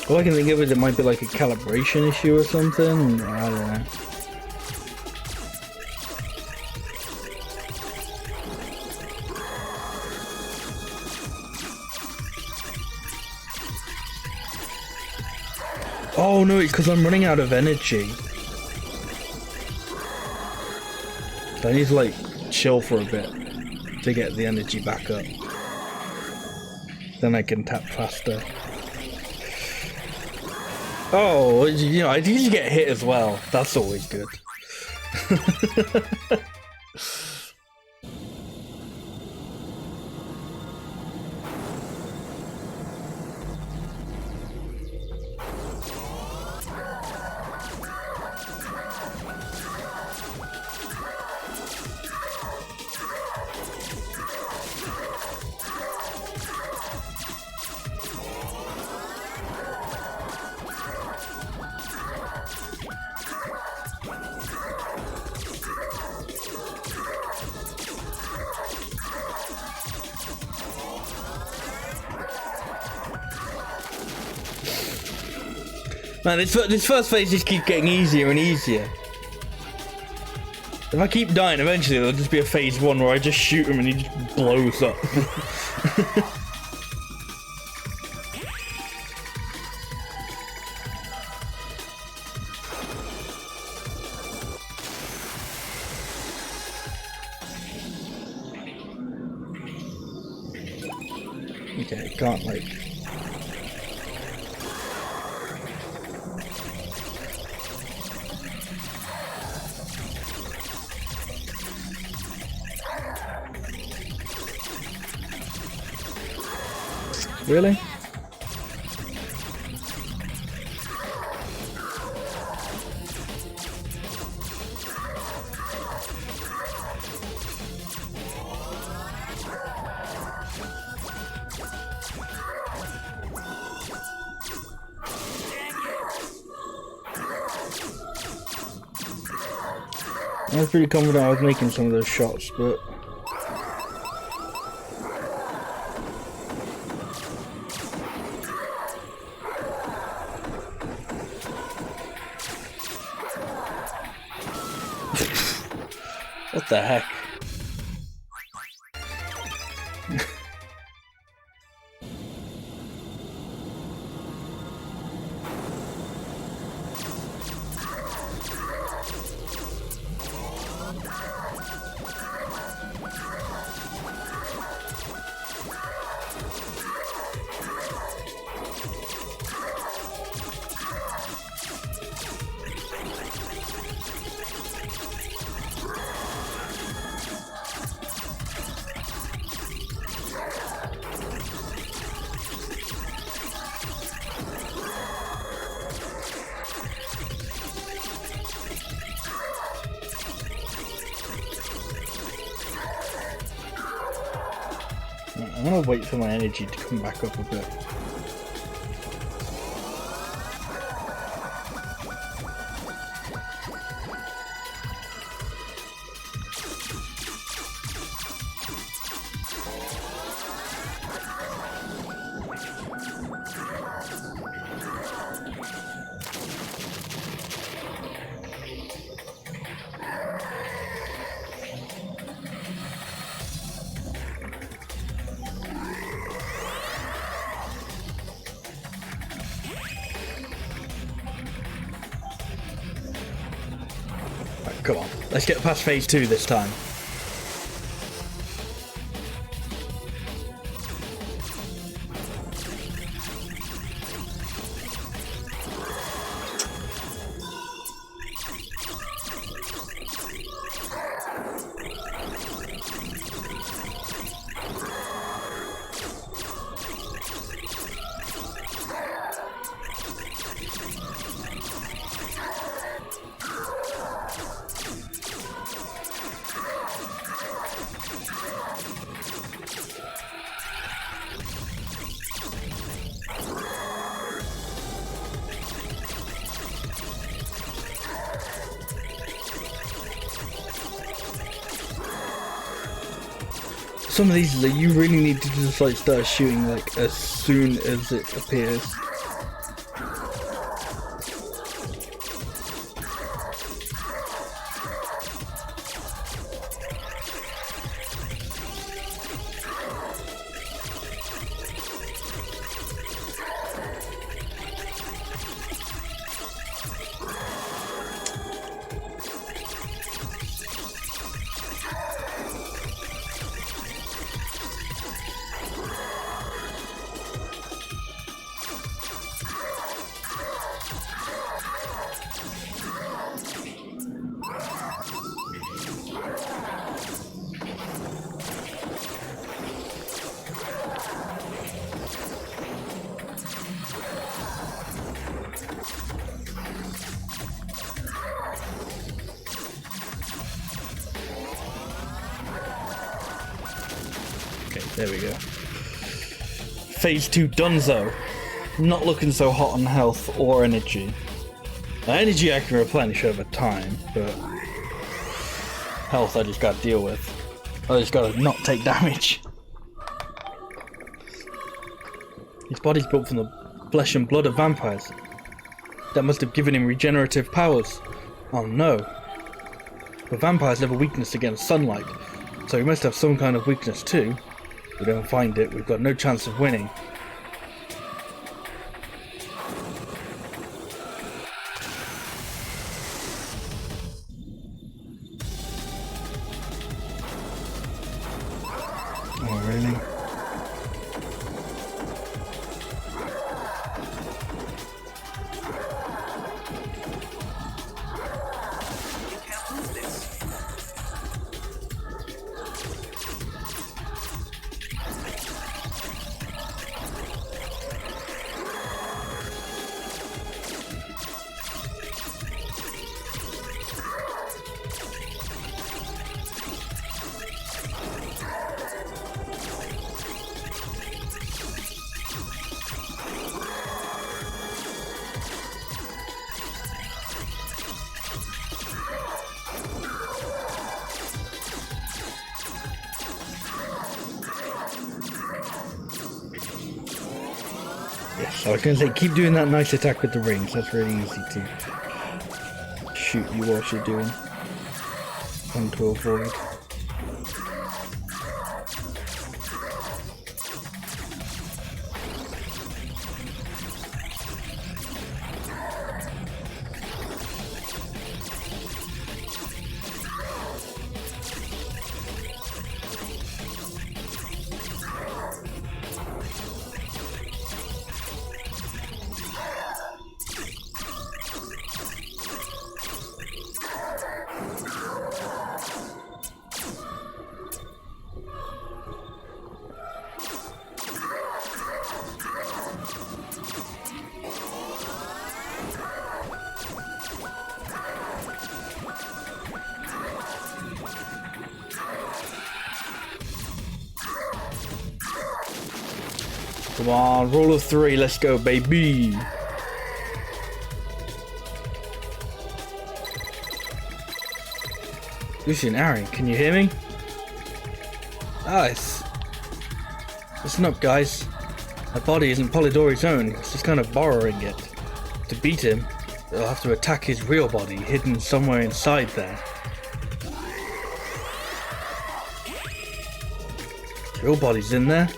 All I can think of is it might be like a calibration issue or something. I don't know. Oh no, it's because I'm running out of energy. So I need to like chill for a bit to get the energy back up. Then I can tap faster. Oh, you know, I usually get hit as well. That's always good. Man, this first phase just keeps getting easier and easier. If I keep dying, eventually there'll just be a phase 1 where I just shoot him and he just blows up. Okay, can't like... Really? I was pretty confident I was making some of those shots, but What the heck? I'm gonna wait for my energy to come back up a bit. Come on, let's get past phase 2 this time. Some of these, like, you really need to just like start shooting like as soon as it appears. There we go. Phase 2 donezo. Not looking so hot on health or energy. Energy I can replenish over time, but health I just gotta deal with. I just gotta not take damage. His body's built from the flesh and blood of vampires. That must have given him regenerative powers. Oh no. But vampires have a weakness against sunlight, so he must have some kind of weakness too. If we don't find it, we've got no chance of winning. Oh, really? Yes, I was going to say, keep doing that nice attack with the rings. That's really easy to shoot you whilst you're doing. one to avoid. Come on, roll of 3, let's go, baby. Lucian, Aaron, can you hear me? Nice. Listen up, guys. My body isn't Polidori's own, it's just kind of borrowing it. To beat him, they'll have to attack his real body, hidden somewhere inside there. His real body's in there?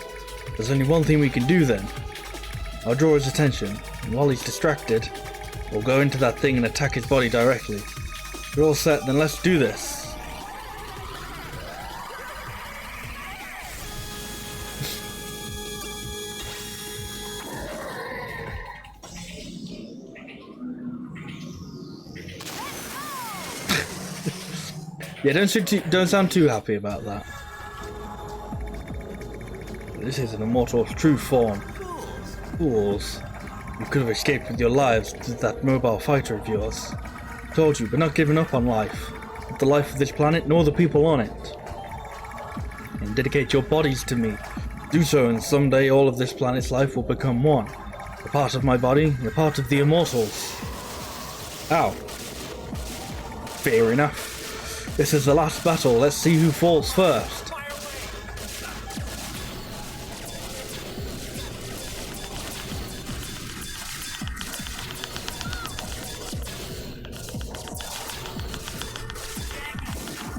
There's only one thing we can do then. I'll draw his attention, and while he's distracted, we'll go into that thing and attack his body directly. If you're all set, then let's do this. Yeah, don't sound too happy about that. This is an immortal's true form. Fools. You could have escaped with your lives with that mobile fighter of yours. Told you, but not giving up on life. Not the life of this planet, nor the people on it. And dedicate your bodies to me. Do so, and someday all of this planet's life will become one. A part of my body, a part of the immortals. Ow. Fair enough. This is the last battle, let's see who falls first.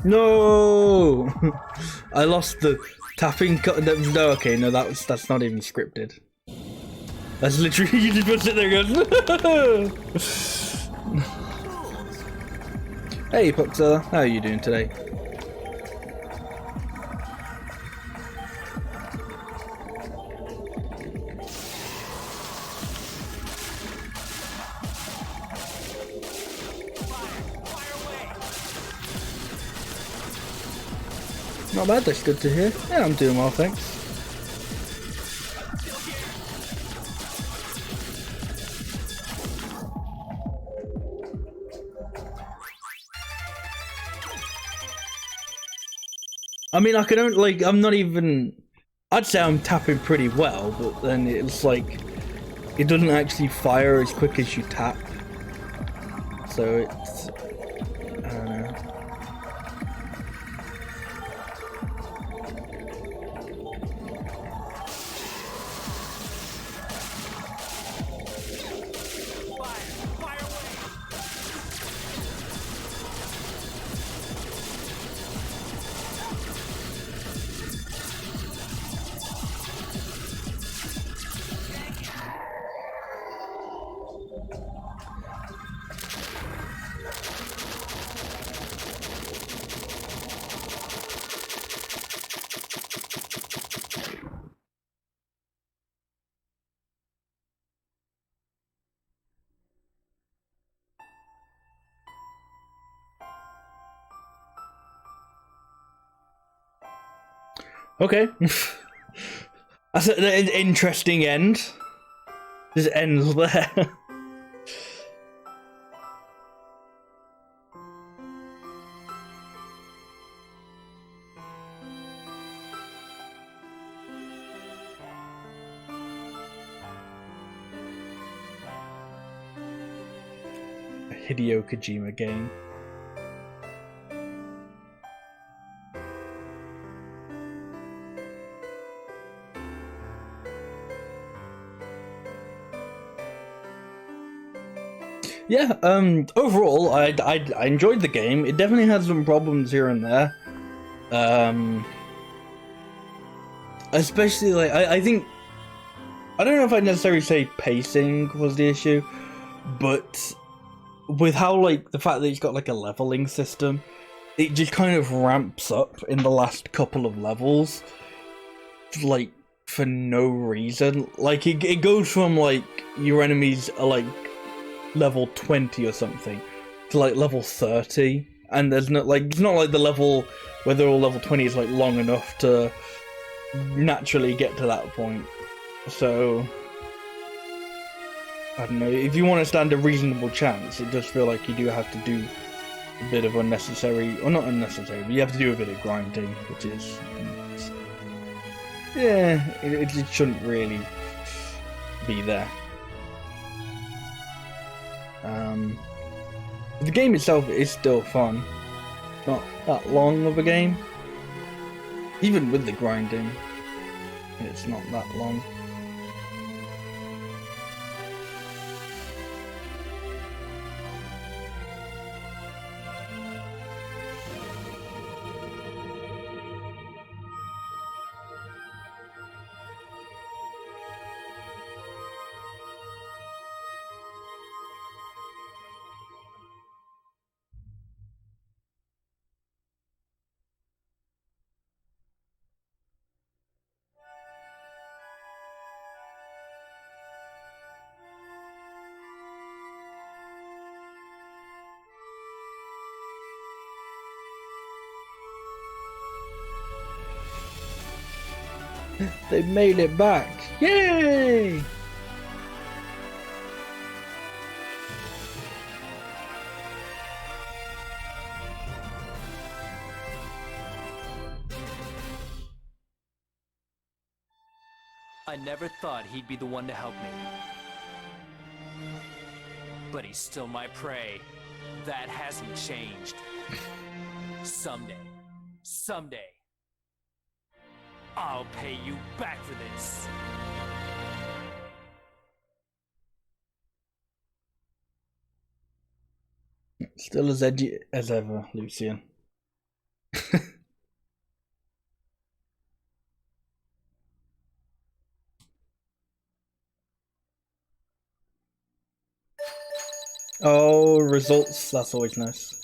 No! I lost the tapping no, okay, no, that's not even scripted. That's literally, you just sit there and go, Hey Puxer, how are you doing today? Not bad, that's good to hear. Yeah, I'm doing well, thanks. I mean, I can only, like, I'm not even... I'd say I'm tapping pretty well, but then it's like... It doesn't actually fire as quick as you tap. So it's... I don't know. Okay. That's an interesting end. Just ends there. A Hideo Kojima game. Yeah, overall, I enjoyed the game. It definitely had some problems here and there. Especially, like, I think... I don't know if I'd necessarily say pacing was the issue, but with how, like, the fact that it's got, like, a leveling system, it just kind of ramps up in the last couple of levels, like, for no reason. Like, it goes from, like, your enemies are, like, level 20 or something to, like, level 30, and there's no, like, it's not like the level where they're all level 20 is, like, long enough to naturally get to that point. So, I don't know, if you want to stand a reasonable chance, it does feel like you do have to do a bit of unnecessary, or not unnecessary, but you have to do a bit of grinding, which is, yeah, it shouldn't really be there. The game itself is still fun. Not that long of a game. Even with the grinding, it's not that long. They made it back! Yay! I never thought he'd be the one to help me. But he's still my prey. That hasn't changed. Someday, I'll pay you back for this. Still as edgy as ever, Lucian. Oh, results, that's always nice.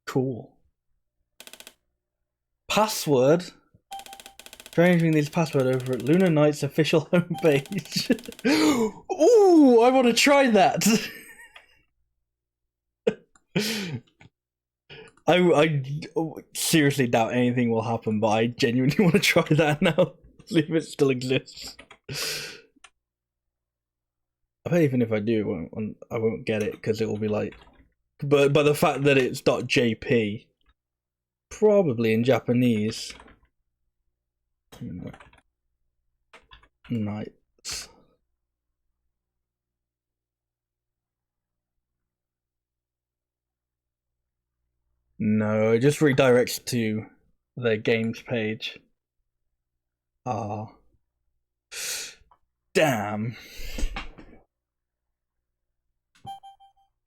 Cool. Password? Changing this password over at Lunar Knights official homepage. Ooh, I want to try that. I seriously doubt anything will happen, but I genuinely want to try that now. See if it still exists. I bet even if I do, I won't get it because it will be like. But by the fact that it's .jp, probably in Japanese. Knights. No, it just redirects to their games page. Ah. Damn.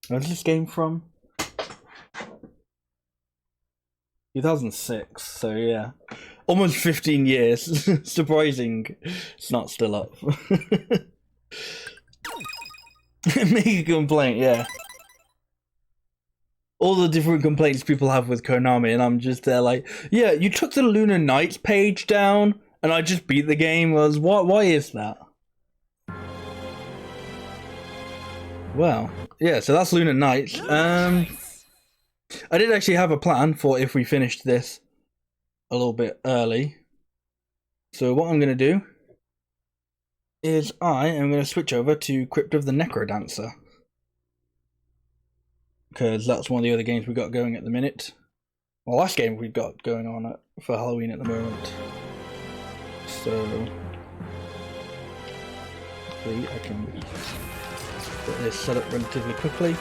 Where's this game from? 2006, so yeah. Almost 15 years. Surprising it's not still up. Make a complaint, yeah. All the different complaints people have with Konami, and I'm just there like, yeah, you took the Lunar Knights page down, and I just beat the game. Why is that? Well, yeah, so that's Lunar Knights. I did actually have a plan for if we finished this a little bit early. So what I'm going to do is I am going to switch over to Crypt of the Necrodancer. Because that's one of the other games we got going at the minute. Well, last game we've got going on for Halloween at the moment. So hopefully I can get this set up relatively quickly.